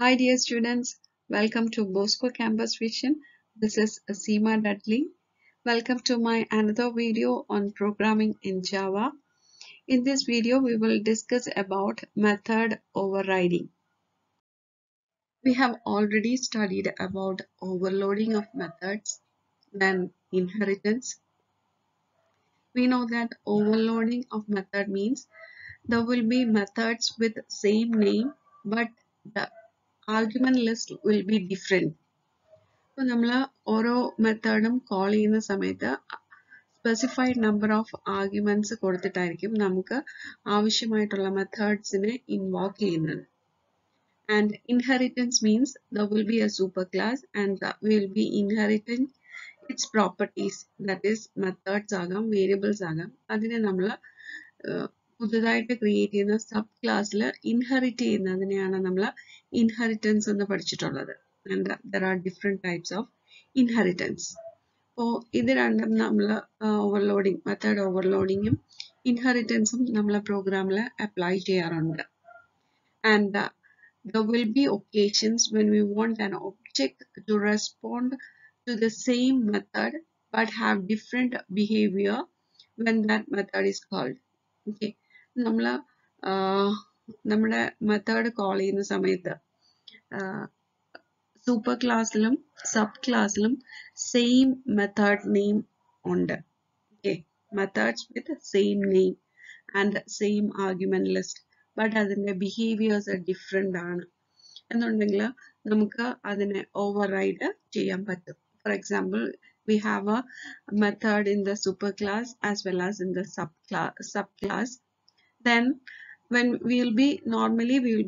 Hi dear students, welcome to Bosco Campus Vision. This is Seema Dudley. Welcome to my another video on programming in Java. In this video, we will discuss about method overriding. We have already studied about overloading of methods, then inheritance. We know that overloading of method means there will be methods with same name, but the argument list will be different. So, നമ്മൾ ഓരോ മെത്തേഡും call ചെയ്യുന്ന സമയത്ത് specified number of arguments കൊടുത്തിട്ടായിരിക്കും നമുക്ക് ആവശ്യമായിട്ടുള്ള മെത്തേഡ്സിനെ invoke ചെയ്യുന്നത്. And inheritance means there will be a superclass and we will be inheriting its properties, that is methods ആകാം variables ആകാം. അതിനെ നമ്മൾ പുതുതായിട്ട് ക്രിയേറ്റ് ചെയ്യുന്ന സബ് ക്ലാസ്സിൽ ഇൻഹെറിറ്റ് ചെയ്യുന്നതിനെയാണ് നമ്മൾ ഇൻഹെറിറ്റൻസ് എന്ന് പഠിച്ചിട്ടുള്ളത്. And there are different types of inheritance. അപ്പോൾ ഇത് രണ്ടും നമ്മൾ ഓവർലോഡിങ് മെത്തേഡ് ഓവർലോഡിങ്ങും ഇൻഹെറിറ്റൻസും നമ്മളെ പ്രോഗ്രാമിൽ അപ്ലൈ ചെയ്യാറുണ്ട്. And there will be occasions when we want an object to respond to the same method but have different behavior when that method is called. Okay, നമ്മൾ നമ്മുടെ method call ചെയ്യുന്ന സമയത്ത് super ക്ലാസ്സിലും sub ക്ലാസ്സിലും same method name ഉണ്ട്. Okay, methods with same name and same argument list, but അതിന്റെ behaviours different ആണ് എന്നുണ്ടെങ്കിൽ നമുക്ക് അതിനെ ഓവർറൈഡ് ചെയ്യാൻ പറ്റും. For example, we have a method in the superclass as well as in the subclass. Then when we will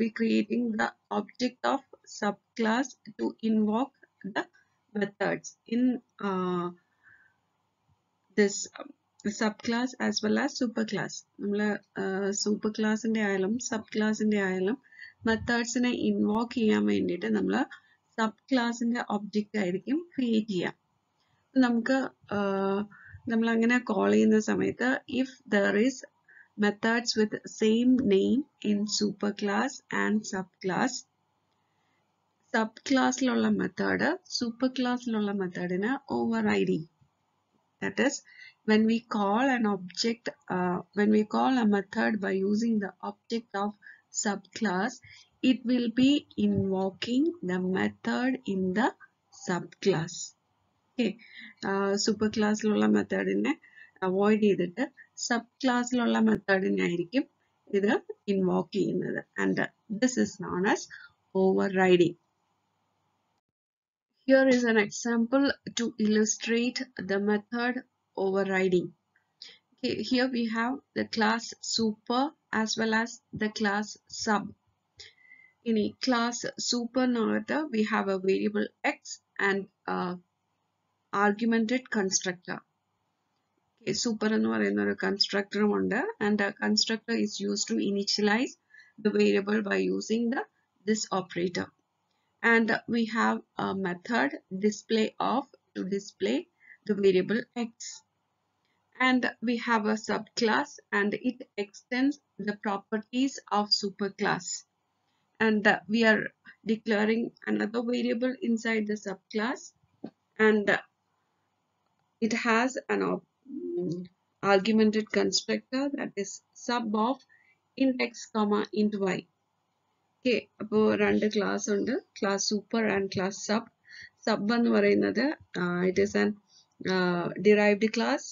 be creating the object of subclass to invoke the methods in this subclass as well as superclass. നമ്മൾ സൂപ്പർക്ലാസിന്റെ ആയാലും sub ക്ലാസിന്റെ ആയാലും മെത്തേഡ്സിനെ invoke ചെയ്യാൻ വേണ്ടിയിട്ട് നമ്മൾ sub ക്ലാസിന്റെ object ആയിരിക്കും create ചെയ്യുക. നമുക്ക് നമ്മൾ അങ്ങനെ കോൾ ചെയ്യുന്ന സമയത്ത് if there is methods with same name in superclass and subclass, subclassലുള്ള method superclassലുള്ള methodനെ override ചെയ്യും. That is, when we call an object, when we call a method by using the object of subclass, it will be invoking the method in the subclass. Okay, superclassലുള്ള methodനെ avoid ചെയ്തിട്ട് sub ക്ലാസ്സിലുള്ള മെത്തേഡിനെ ആയിരിക്കും ഇത് invoke ചെയ്യുന്നത്. And this is known as overriding. Here is an example to illustrate the method overriding. Okay, here we have the class super as well as the class sub. In a class super nagata we have a variable x and argumented constructor. Okay, super എന്ന് പറയുന്ന ഒരു കൺസ്ട്രക്ടറും ഉണ്ട്, and a constructor is used to initialize the variable by using this operator. And we have a method display of to display the variable x. And we have a subclass and it extends the properties of superclass. And we are declaring another variable inside the subclass, and it has an argumented constructor that is sub of int x comma int y. Okay, അപ്പോൾ രണ്ട് class ഉണ്ട്, class super and class sub. Sub എന്ന് പറയുന്നത് it is an derived class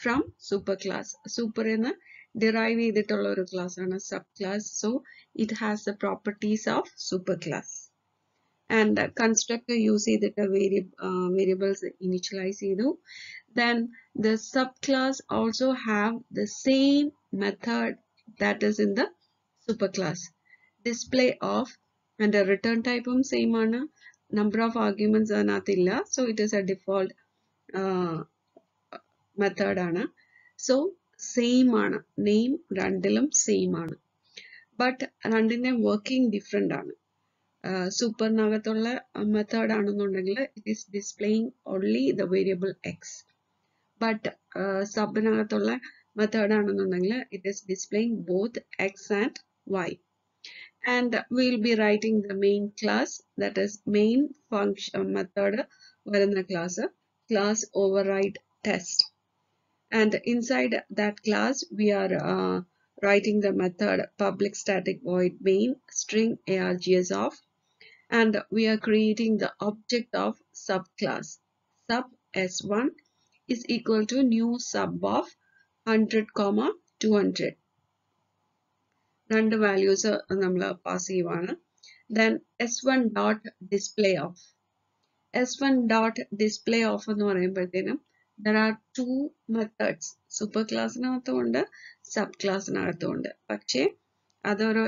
from super class. Super എന്ന് derive ചെയ്തിട്ടുള്ള ഒരു class ആണ് sub class. So it has the properties of super class. And constructor use ചെയ്തിട്ട് variables initialise ചെയ്തു. Then the subclass also have the same method that is in the superclass. Display of and the return type same ആണ്, number of arguments അതിനകത്തില്ല. So it is a default method ആണ്. So same ആണ്, name രണ്ടിലും same ആണ്, but രണ്ടിന്റെ working different ആണ്. സൂപ്പറിനകത്തുള്ള method ആണെന്നുണ്ടെങ്കിൽ it is displaying only the variable X, but സബിനകത്തുള്ള മെത്തേഡ് ആണെന്നുണ്ടെങ്കിൽ it is displaying both X and Y. and we'll be writing the main class, that is main function method varana class override test. And inside that class we are writing the method public static void main string args of, and we are creating the object of subclass. Sub s1 is equal to new sub of 100, 200. രണ്ട് values നമ്മൾ pass ചെയ്യുവാണ്. Then s1 dot display of. s1 dot display of എന്ന് പറയുമ്പോഴത്തേനും there are two methods. superclassനകത്തുമുണ്ട് subclassനകത്തുമുണ്ട്. പക്ഷേ അതൊരു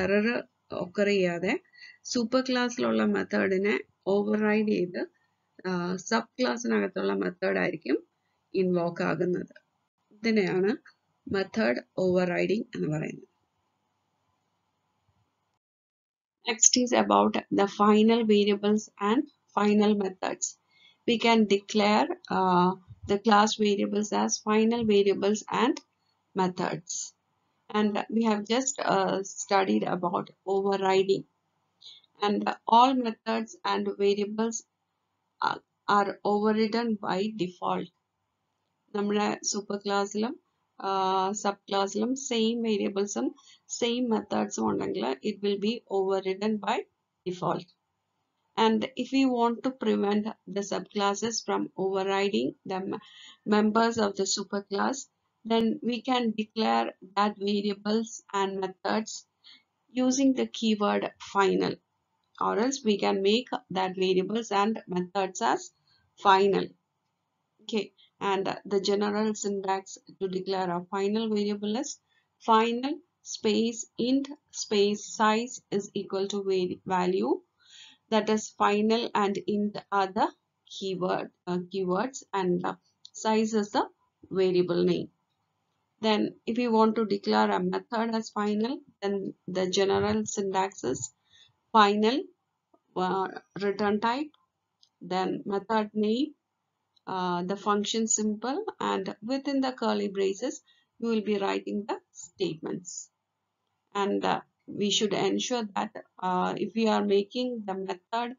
error occur ചെയ്യാതെ superclassലുള്ള മെത്തേഡിനെ override ചെയ്ത് subclassനകത്തുള്ള method ആയിരിക്കും ഇൻവോക്ക് ആകുന്നത്. ഇതിനെയാണ് മെത്തേഡ് overriding എന്ന് പറയുന്നത്. Next is about the final variables and final methods. We can declare the class variables as final variables and methods. And we have just studied about overriding. And all methods and variables are overridden by default. നമ്മുടെ super ക്ലാസ്സിലും sub ക്ലാസ്സിലും same വേരിയബിൾസും same മെത്തേഡ്സും ഉണ്ടെങ്കിൽ it will be overridden by default. And if we want to prevent the subclasses from overriding the members of the superclass, then we can declare that variables and methods using the keyword final, or else we can make that variables and methods as final. Okay, and the general syntax to declare a final variable is final space int space size is equal to value, that is final and int are the keywords, and size is the variable name. Then if you want to declare a method as final, then the general syntax is final return type, then method name, the function symbol, and within the curly braces you will be writing the statements. And we should ensure that if we are making the method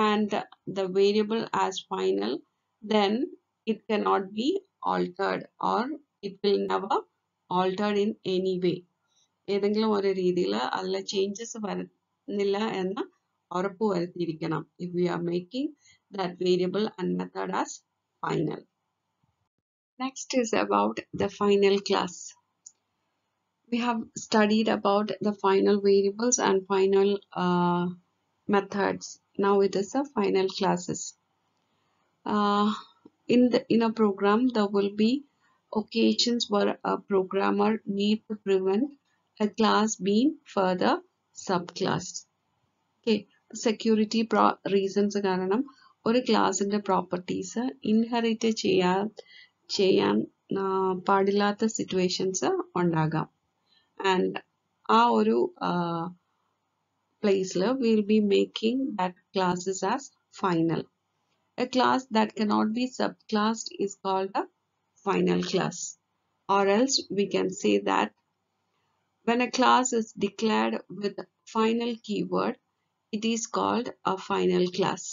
and the variable as final, then it cannot be altered, or it will never altered in any way. ഏതെങ്കിലും ഒരു രീതിയിൽ അതിലെ changes വരുന്നില്ല എന്ന് ഉറപ്പ് വരുത്തിയിരിക്കണം if we are making that variable and method as final. Next is about the final class. We have studied about the final variables and final methods. Now it is the final classes. In a program, there will be occasions where a programmer need to prevent a class being further subclassed. Okay, security reasons കാരണം ഒരു ക്ലാസിന്റെ properties inherit ചെയ്യാൻ പാടില്ലാത്ത situations ഉണ്ടാകാം. And ആ ഒരു പ്ലേസിൽ we'll be making that classes as final. A class that cannot be subclassed is called a final class. Or else we can say that when a class is declared with final keyword, it is called a final class.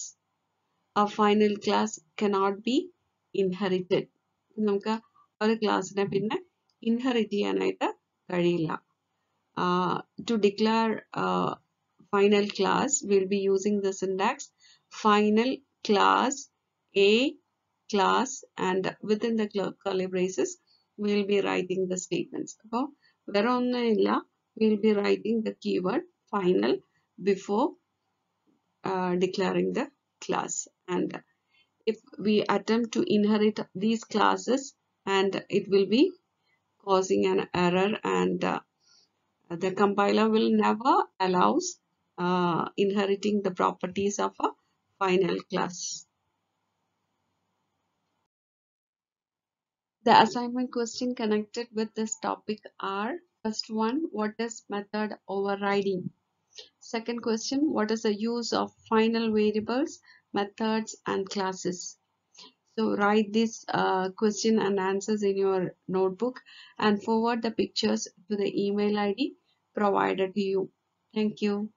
A final class cannot be inherited. നമുക്ക് ഒരു ക്ലാസ്സിനെ പിന്നെ inherit ചെയ്യാനായിട്ട് കഴിയില്ല. To declare final class, we'll be using the syntax final class a class, and within the curly braces we'll be writing the statements. So വേറെ ഒന്നുമില്ല, we'll be writing the keyword final before declaring the class. And if we attempt to inherit these classes, and it will be causing an error, and the compiler will never allows inheriting the properties of a final class. The assignment question connected with this topic are: first one, what is method overriding? Second question, what is the use of final variables, methods, and classes? So write this question and answers in your notebook and forward the pictures to the email ID provided to you. Thank you.